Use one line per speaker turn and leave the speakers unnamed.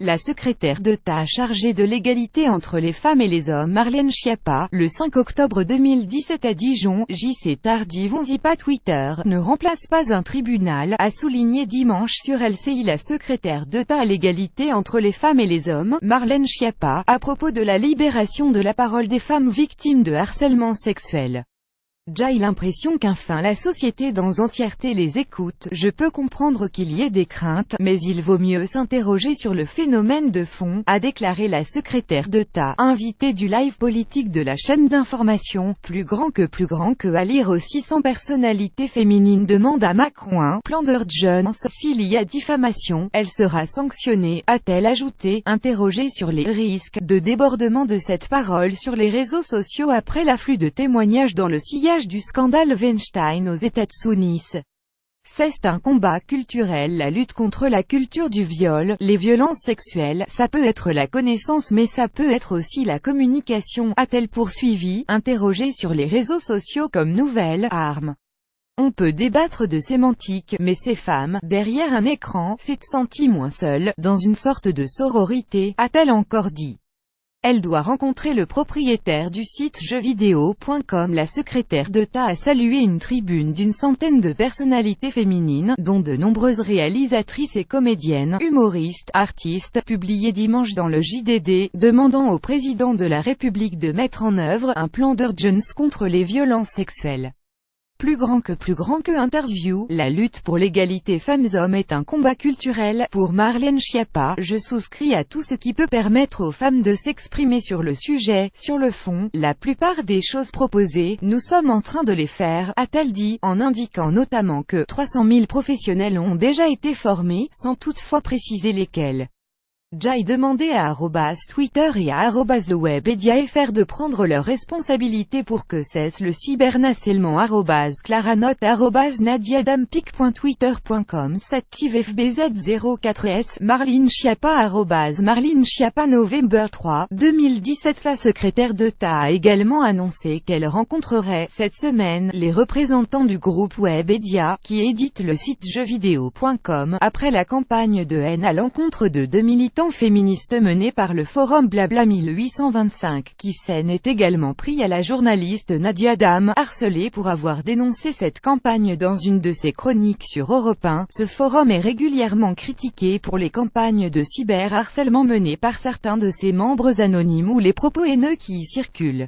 La secrétaire d'État chargée de l'égalité entre les femmes et les hommes Marlène Schiappa, le 5 octobre 2017 à Dijon, JC Tardive 11 pas Twitter, ne remplace pas un tribunal, a souligné dimanche sur LCI la secrétaire d'État à l'égalité entre les femmes et les hommes, Marlène Schiappa, à propos de la libération de la parole des femmes victimes de harcèlement sexuel. J'ai l'impression qu'enfin la société dans entièreté les écoute. Je peux comprendre qu'il y ait des craintes, mais il vaut mieux s'interroger sur le phénomène de fond, a déclaré la secrétaire d'État, invitée du live politique de la chaîne d'information, plus grand que à lire aussi 100 personnalités féminines demandent à Macron un plan d'urgence. S'il y a diffamation, elle sera sanctionnée, a-t-elle ajouté, interrogée sur les risques de débordement de cette parole sur les réseaux sociaux après l'afflux de témoignages dans le sillage du scandale Weinstein aux États-Unis. C'est un combat culturel. La lutte contre la culture du viol, les violences sexuelles, ça peut être la connaissance mais ça peut être aussi la communication, a-t-elle poursuivi, interrogée sur les réseaux sociaux comme nouvelle arme. On peut débattre de sémantique, mais ces femmes, derrière un écran, s'est sentie moins seule, dans une sorte de sororité, a-t-elle encore dit. Elle doit rencontrer le propriétaire du site jeuxvideo.com. La secrétaire d'État a salué une tribune d'une centaine de personnalités féminines, dont de nombreuses réalisatrices et comédiennes, humoristes, artistes, publiée dimanche dans le JDD, demandant au président de la République de mettre en œuvre un plan d'urgence contre les violences sexuelles. Plus grand que interview, la lutte pour l'égalité femmes-hommes est un combat culturel. Pour Marlène Schiappa, je souscris à tout ce qui peut permettre aux femmes de s'exprimer sur le sujet. Sur le fond, la plupart des choses proposées, nous sommes en train de les faire, a-t-elle dit, en indiquant notamment que 300 000 professionnels ont déjà été formés, sans toutefois préciser lesquels. J'ai demandé à @Twitter et à @TheWebMediaFR de prendre leurs responsabilités pour que cesse le cyberharcèlement. @Claranote @NadiaDampic.twitter.com 7TIVFBZ04S Marlène Schiappa Marlène Schiappa November 3, 2017. La secrétaire d'État a également annoncé qu'elle rencontrerait, cette semaine, les représentants du groupe Webedia, qui édite le site jeuxvideo.com, après la campagne de haine à l'encontre de 2 militants féministe menée par le forum Blabla 1825, qui s'en est également pris à la journaliste Nadia Dam, harcelée pour avoir dénoncé cette campagne dans une de ses chroniques sur Europe 1. Ce forum est régulièrement critiqué pour les campagnes de cyberharcèlement menées par certains de ses membres anonymes ou les propos haineux qui y circulent.